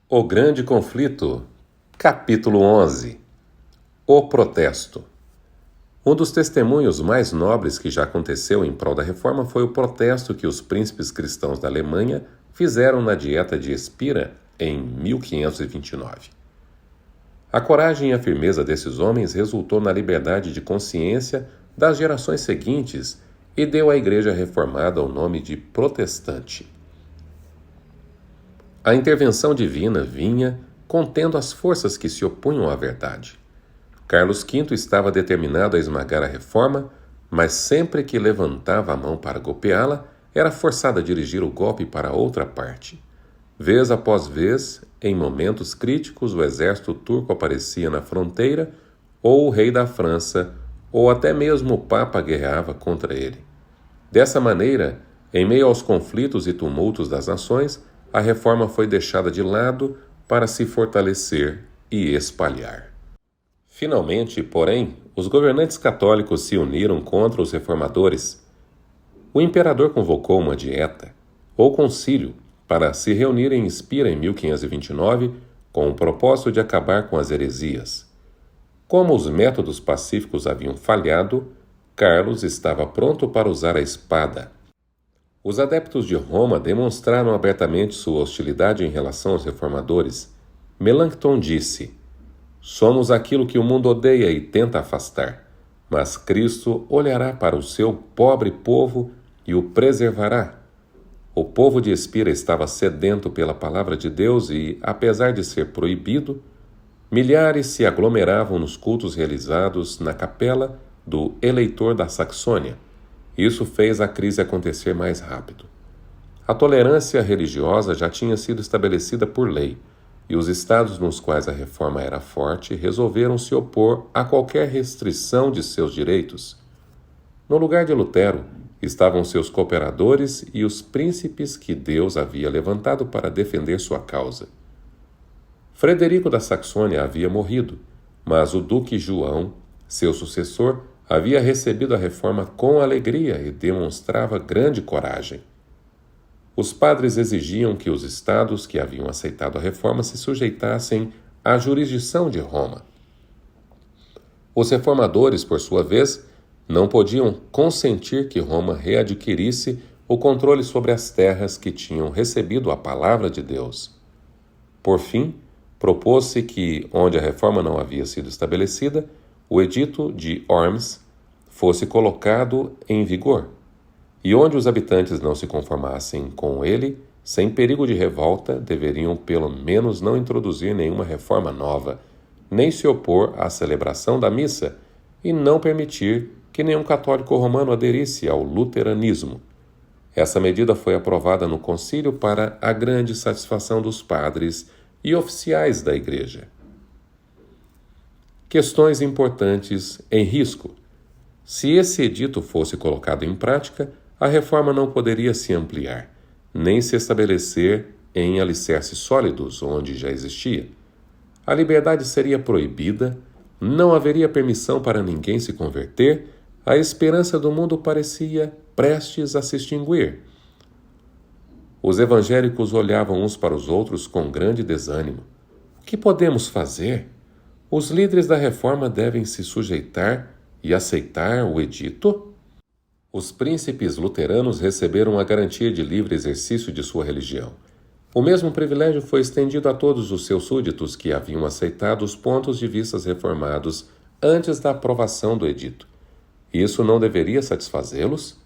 O Grande Conflito, capítulo 11. O protesto. Um dos testemunhos mais nobres que já aconteceu em prol da reforma foi o protesto que os príncipes cristãos da Alemanha fizeram na Dieta de Spira em 1529. A coragem e a firmeza desses homens resultou na liberdade de consciência das gerações seguintes e deu à Igreja Reformada o nome de protestante. A intervenção divina vinha contendo as forças que se opunham à verdade. Carlos V estava determinado a esmagar a reforma, mas sempre que levantava a mão para golpeá-la, era forçado a dirigir o golpe para outra parte. Vez após vez, em momentos críticos, o exército turco aparecia na fronteira, ou o rei da França, ou até mesmo o Papa guerreava contra ele. Dessa maneira, em meio aos conflitos e tumultos das nações, a reforma foi deixada de lado para se fortalecer e espalhar. Finalmente, porém, os governantes católicos se uniram contra os reformadores. O imperador convocou uma dieta, ou concílio, para se reunir em Spira em 1529, com o propósito de acabar com as heresias. Como os métodos pacíficos haviam falhado, Carlos estava pronto para usar a espada. Os adeptos de Roma demonstraram abertamente sua hostilidade em relação aos reformadores. Melancton disse: "Somos aquilo que o mundo odeia e tenta afastar, mas Cristo olhará para o seu pobre povo e o preservará." O povo de Spira estava sedento pela palavra de Deus e, apesar de ser proibido, milhares se aglomeravam nos cultos realizados na capela do eleitor da Saxônia. Isso fez a crise acontecer mais rápido. A tolerância religiosa já tinha sido estabelecida por lei, e os estados nos quais a reforma era forte resolveram se opor a qualquer restrição de seus direitos. No lugar de Lutero estavam seus cooperadores e os príncipes que Deus havia levantado para defender sua causa. Frederico da Saxônia havia morrido, mas o duque João, seu sucessor, havia recebido a reforma com alegria e demonstrava grande coragem. Os padres exigiam que os estados que haviam aceitado a reforma se sujeitassem à jurisdição de Roma. Os reformadores, por sua vez, não podiam consentir que Roma readquirisse o controle sobre as terras que tinham recebido a palavra de Deus. Por fim, propôs-se que, onde a reforma não havia sido estabelecida, o Edito de Worms fosse colocado em vigor, e onde os habitantes não se conformassem com ele, sem perigo de revolta, deveriam pelo menos não introduzir nenhuma reforma nova, nem se opor à celebração da missa, e não permitir que nenhum católico romano aderisse ao luteranismo. Essa medida foi aprovada no concílio para a grande satisfação dos padres e oficiais da Igreja. Questões importantes em risco. Se esse edito fosse colocado em prática, a reforma não poderia se ampliar, nem se estabelecer em alicerces sólidos onde já existia. A liberdade seria proibida, não haveria permissão para ninguém se converter, a esperança do mundo parecia prestes a se extinguir. Os evangélicos olhavam uns para os outros com grande desânimo. O que podemos fazer? Os líderes da reforma devem se sujeitar e aceitar o edito? Os príncipes luteranos receberam a garantia de livre exercício de sua religião. O mesmo privilégio foi estendido a todos os seus súditos que haviam aceitado os pontos de vista reformados antes da aprovação do edito. Isso não deveria satisfazê-los?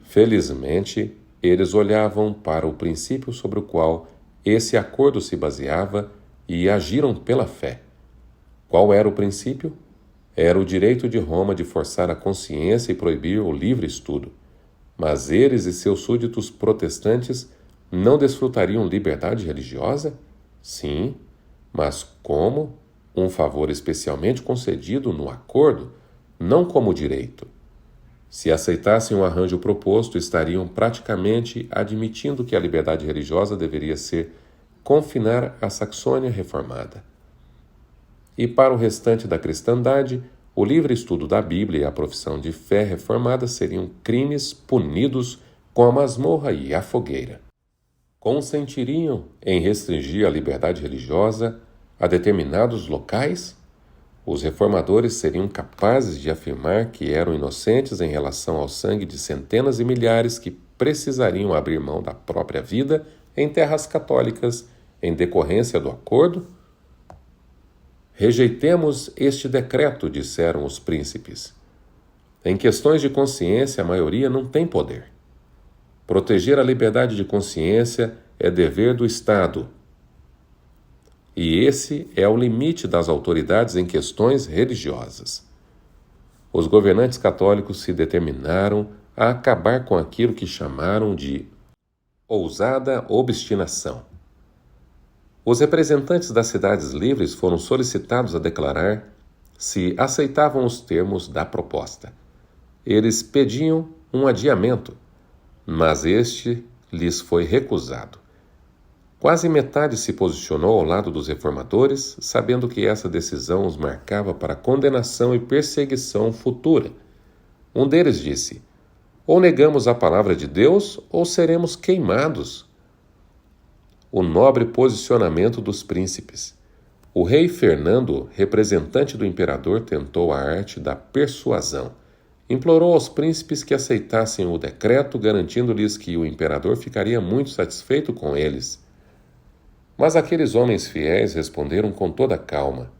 Felizmente, eles olhavam para o princípio sobre o qual esse acordo se baseava e agiram pela fé. Qual era o princípio? Era o direito de Roma de forçar a consciência e proibir o livre estudo. Mas eles e seus súditos protestantes não desfrutariam liberdade religiosa? Sim, mas como? Um favor especialmente concedido no acordo, não como direito. Se aceitassem o arranjo proposto, estariam praticamente admitindo que a liberdade religiosa deveria ser confinar a Saxônia reformada. E para o restante da cristandade, o livre estudo da Bíblia e a profissão de fé reformada seriam crimes punidos com a masmorra e a fogueira. Consentiriam em restringir a liberdade religiosa a determinados locais? Os reformadores seriam capazes de afirmar que eram inocentes em relação ao sangue de centenas e milhares que precisariam abrir mão da própria vida em terras católicas em decorrência do acordo? Rejeitemos este decreto, disseram os príncipes. Em questões de consciência, a maioria não tem poder. Proteger a liberdade de consciência é dever do Estado. E esse é o limite das autoridades em questões religiosas. Os governantes católicos se determinaram a acabar com aquilo que chamaram de ousada obstinação. Os representantes das cidades livres foram solicitados a declarar se aceitavam os termos da proposta. Eles pediam um adiamento, mas este lhes foi recusado. Quase metade se posicionou ao lado dos reformadores, sabendo que essa decisão os marcava para condenação e perseguição futura. Um deles disse: ou negamos a palavra de Deus, ou seremos queimados. O nobre posicionamento dos príncipes. O rei Fernando, representante do imperador, tentou a arte da persuasão. Implorou aos príncipes que aceitassem o decreto, garantindo-lhes que o imperador ficaria muito satisfeito com eles. Mas aqueles homens fiéis responderam com toda calma: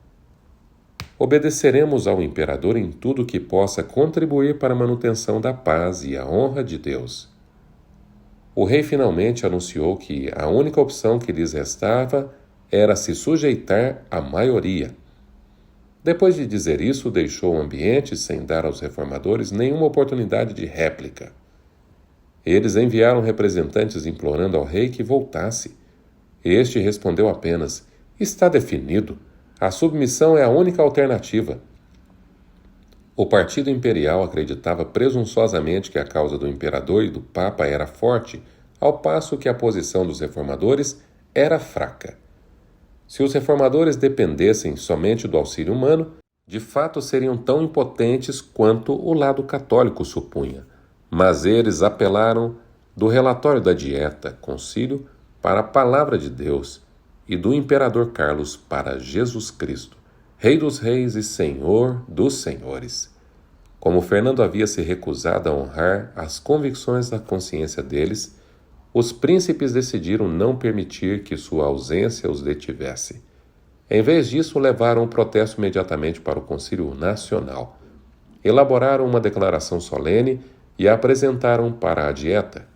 obedeceremos ao imperador em tudo que possa contribuir para a manutenção da paz e a honra de Deus. O rei finalmente anunciou que a única opção que lhes restava era se sujeitar à maioria. Depois de dizer isso, deixou o ambiente sem dar aos reformadores nenhuma oportunidade de réplica. Eles enviaram representantes implorando ao rei que voltasse. Este respondeu apenas: está definido. A submissão é a única alternativa. O partido imperial acreditava presunçosamente que a causa do imperador e do papa era forte, ao passo que a posição dos reformadores era fraca. Se os reformadores dependessem somente do auxílio humano, de fato seriam tão impotentes quanto o lado católico supunha. Mas eles apelaram do relatório da Dieta, concílio, para a palavra de Deus, e do imperador Carlos para Jesus Cristo, Rei dos Reis e Senhor dos Senhores. Como Fernando havia se recusado a honrar as convicções da consciência deles, os príncipes decidiram não permitir que sua ausência os detivesse. Em vez disso, levaram o protesto imediatamente para o Concílio Nacional. Elaboraram uma declaração solene e a apresentaram para a Dieta.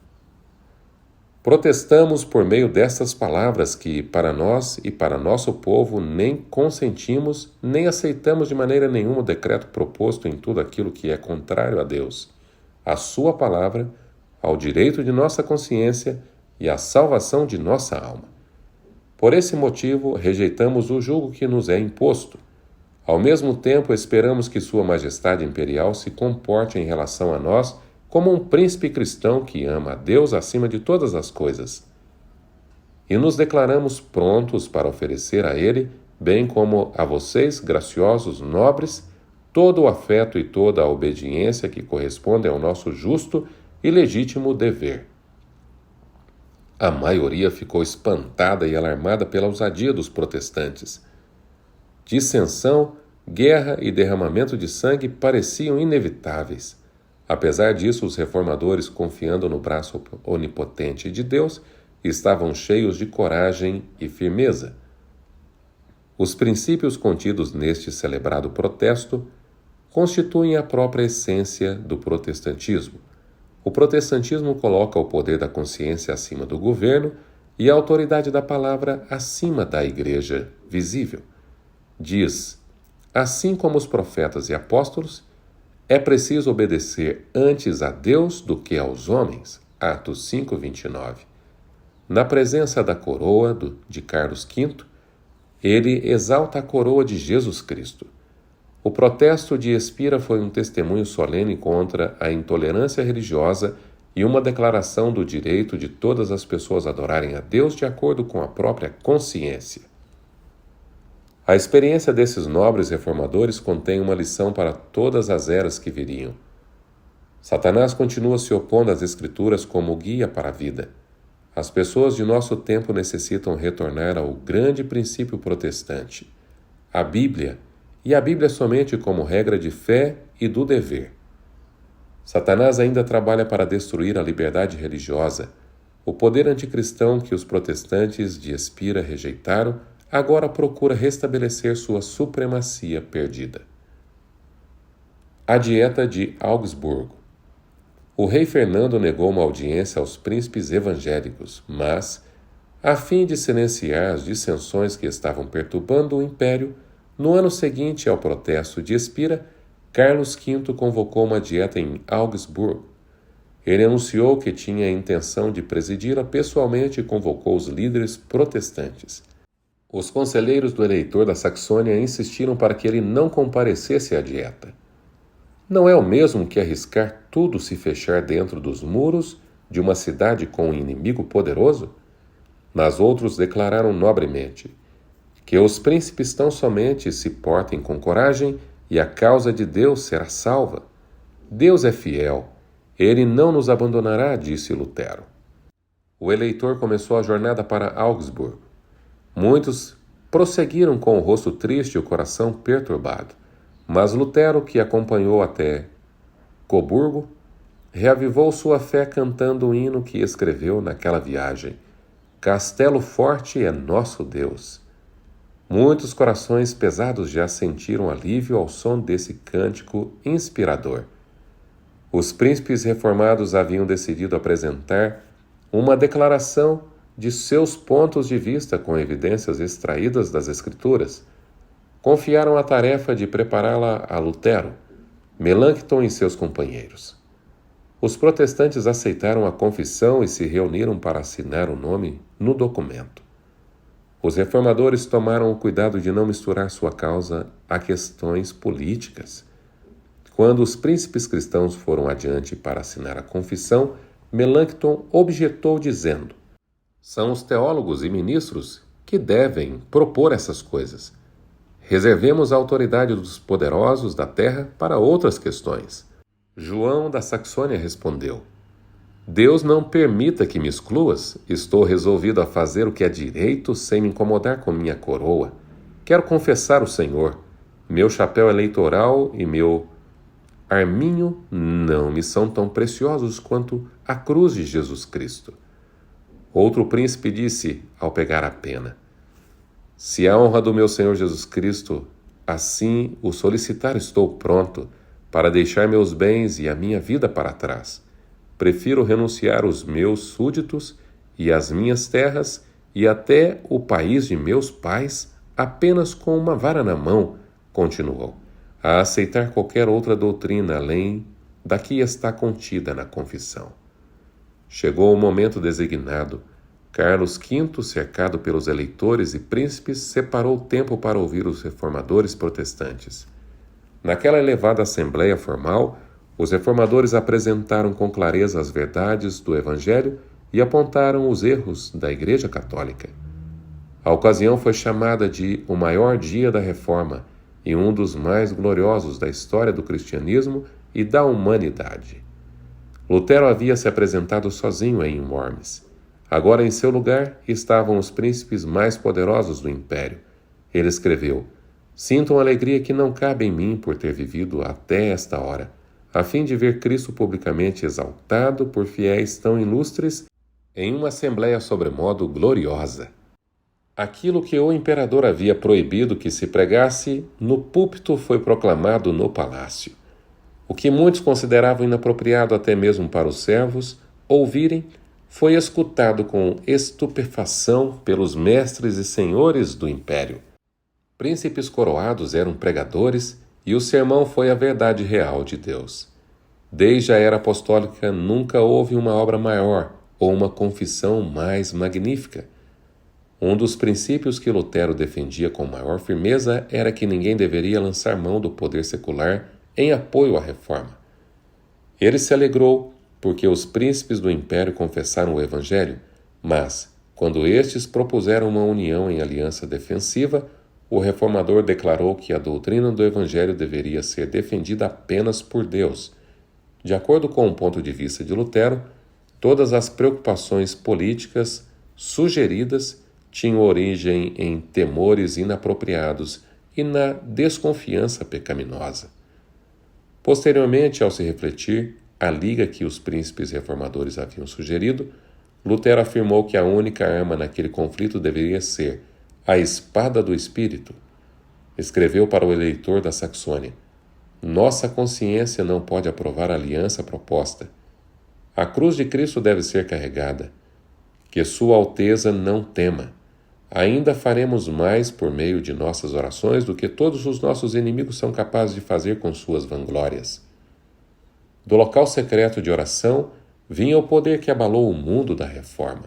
Protestamos por meio destas palavras que, para nós e para nosso povo, nem consentimos, nem aceitamos de maneira nenhuma o decreto proposto em tudo aquilo que é contrário a Deus, a sua palavra, ao direito de nossa consciência e à salvação de nossa alma. Por esse motivo, rejeitamos o jugo que nos é imposto. Ao mesmo tempo, esperamos que Sua Majestade Imperial se comporte em relação a nós como um príncipe cristão que ama a Deus acima de todas as coisas. E nos declaramos prontos para oferecer a Ele, bem como a vocês, graciosos nobres, todo o afeto e toda a obediência que correspondem ao nosso justo e legítimo dever. A maioria ficou espantada e alarmada pela ousadia dos protestantes. Dissensão, guerra e derramamento de sangue pareciam inevitáveis. Apesar disso, os reformadores, confiando no braço onipotente de Deus, estavam cheios de coragem e firmeza. Os princípios contidos neste celebrado protesto constituem a própria essência do protestantismo. O protestantismo coloca o poder da consciência acima do governo e a autoridade da palavra acima da igreja visível. Diz: assim como os profetas e apóstolos, é preciso obedecer antes a Deus do que aos homens. Atos 5:29. Na presença da coroa de Carlos V, ele exalta a coroa de Jesus Cristo. O protesto de Espira foi um testemunho solene contra a intolerância religiosa e uma declaração do direito de todas as pessoas adorarem a Deus de acordo com a própria consciência. A experiência desses nobres reformadores contém uma lição para todas as eras que viriam. Satanás continua se opondo às Escrituras como guia para a vida. As pessoas de nosso tempo necessitam retornar ao grande princípio protestante, a Bíblia, e a Bíblia somente como regra de fé e do dever. Satanás ainda trabalha para destruir a liberdade religiosa. O poder anticristão que os protestantes de Espira rejeitaram agora procura restabelecer sua supremacia perdida. A Dieta de Augsburgo. O rei Fernando negou uma audiência aos príncipes evangélicos, mas, a fim de silenciar as dissensões que estavam perturbando o império, no ano seguinte ao protesto de Espira, Carlos V convocou uma dieta em Augsburgo. Ele anunciou que tinha a intenção de presidi-la pessoalmente e convocou os líderes protestantes. Os conselheiros do eleitor da Saxônia insistiram para que ele não comparecesse à dieta. Não é o mesmo que arriscar tudo se fechar dentro dos muros de uma cidade com um inimigo poderoso? Mas outros declararam nobremente que os príncipes tão somente se portem com coragem e a causa de Deus será salva. Deus é fiel, ele não nos abandonará, disse Lutero. O eleitor começou a jornada para Augsburgo. Muitos prosseguiram com o rosto triste e o coração perturbado. Mas Lutero, que acompanhou até Coburgo, reavivou sua fé cantando o hino que escreveu naquela viagem: Castelo forte é nosso Deus. Muitos corações pesados já sentiram alívio ao som desse cântico inspirador. Os príncipes reformados haviam decidido apresentar uma declaração de seus pontos de vista com evidências extraídas das Escrituras. Confiaram a tarefa de prepará-la a Lutero, Melanchthon e seus companheiros. Os protestantes aceitaram a confissão e se reuniram para assinar o nome no documento. Os reformadores tomaram o cuidado de não misturar sua causa a questões políticas. Quando os príncipes cristãos foram adiante para assinar a confissão, Melanchthon objetou dizendo: são os teólogos e ministros que devem propor essas coisas. Reservemos a autoridade dos poderosos da terra para outras questões. João da Saxônia respondeu: Deus não permita que me excluas. Estou resolvido a fazer o que é direito sem me incomodar com minha coroa. Quero confessar o Senhor. Meu chapéu eleitoral e meu arminho não me são tão preciosos quanto a cruz de Jesus Cristo. Outro príncipe disse, ao pegar a pena: se a honra do meu Senhor Jesus Cristo assim o solicitar, estou pronto para deixar meus bens e a minha vida para trás. Prefiro renunciar os meus súditos e as minhas terras e até o país de meus pais apenas com uma vara na mão, continuou, a aceitar qualquer outra doutrina além da que está contida na confissão. Chegou o momento designado. Carlos V, cercado pelos eleitores e príncipes, separou tempo para ouvir os reformadores protestantes. Naquela elevada assembleia formal, os reformadores apresentaram com clareza as verdades do Evangelho e apontaram os erros da Igreja Católica. A ocasião foi chamada de o maior dia da Reforma e um dos mais gloriosos da história do cristianismo e da humanidade. Lutero havia se apresentado sozinho em Worms. Agora, em seu lugar, estavam os príncipes mais poderosos do império. Ele escreveu: sinto uma alegria que não cabe em mim por ter vivido até esta hora, a fim de ver Cristo publicamente exaltado por fiéis tão ilustres em uma assembleia sobremodo gloriosa. Aquilo que o imperador havia proibido que se pregasse no púlpito foi proclamado no palácio. O que muitos consideravam inapropriado até mesmo para os servos ouvirem foi escutado com estupefação pelos mestres e senhores do império. Príncipes coroados eram pregadores e o sermão foi a verdade real de Deus. Desde a era apostólica nunca houve uma obra maior ou uma confissão mais magnífica. Um dos princípios que Lutero defendia com maior firmeza era que ninguém deveria lançar mão do poder secular em apoio à reforma. Ele se alegrou porque os príncipes do império confessaram o Evangelho, mas, quando estes propuseram uma união em aliança defensiva, o reformador declarou que a doutrina do Evangelho deveria ser defendida apenas por Deus. De acordo com o ponto de vista de Lutero, Todas as preocupações políticas sugeridas tinham origem em temores inapropriados e na desconfiança pecaminosa. Posteriormente, ao se refletir a liga que os príncipes reformadores haviam sugerido, Lutero afirmou que a única arma naquele conflito deveria ser a espada do Espírito. Escreveu para o eleitor da Saxônia: nossa consciência não pode aprovar a aliança proposta. A cruz de Cristo deve ser carregada. Que Sua Alteza não tema. Ainda faremos mais por meio de nossas orações do que todos os nossos inimigos são capazes de fazer com suas vanglórias. Do local secreto de oração vinha o poder que abalou o mundo da Reforma.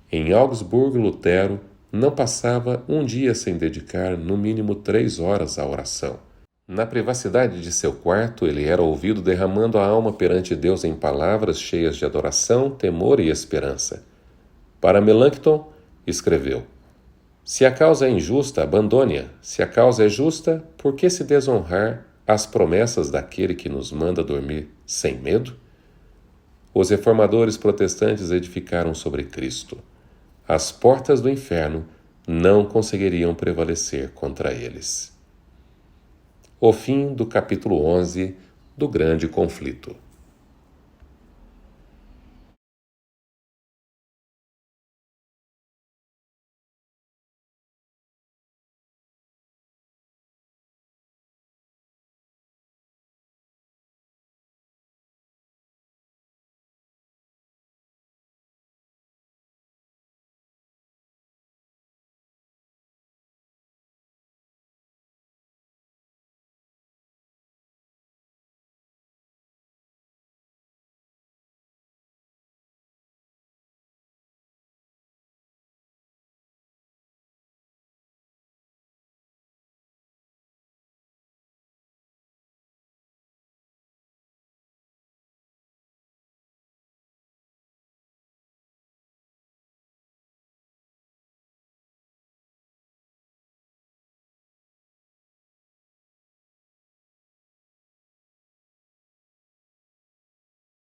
Em Augsburgo, Lutero não passava um dia sem dedicar no mínimo 3 horas à oração. Na privacidade de seu quarto, ele era ouvido derramando a alma perante Deus em palavras cheias de adoração, temor e esperança. Para Melanchthon, escreveu: se a causa é injusta, abandone-a. Se a causa é justa, por que se desonrar as promessas daquele que nos manda dormir sem medo? Os reformadores protestantes edificaram sobre Cristo. As portas do inferno não conseguiriam prevalecer contra eles. O fim do capítulo 11 do Grande Conflito.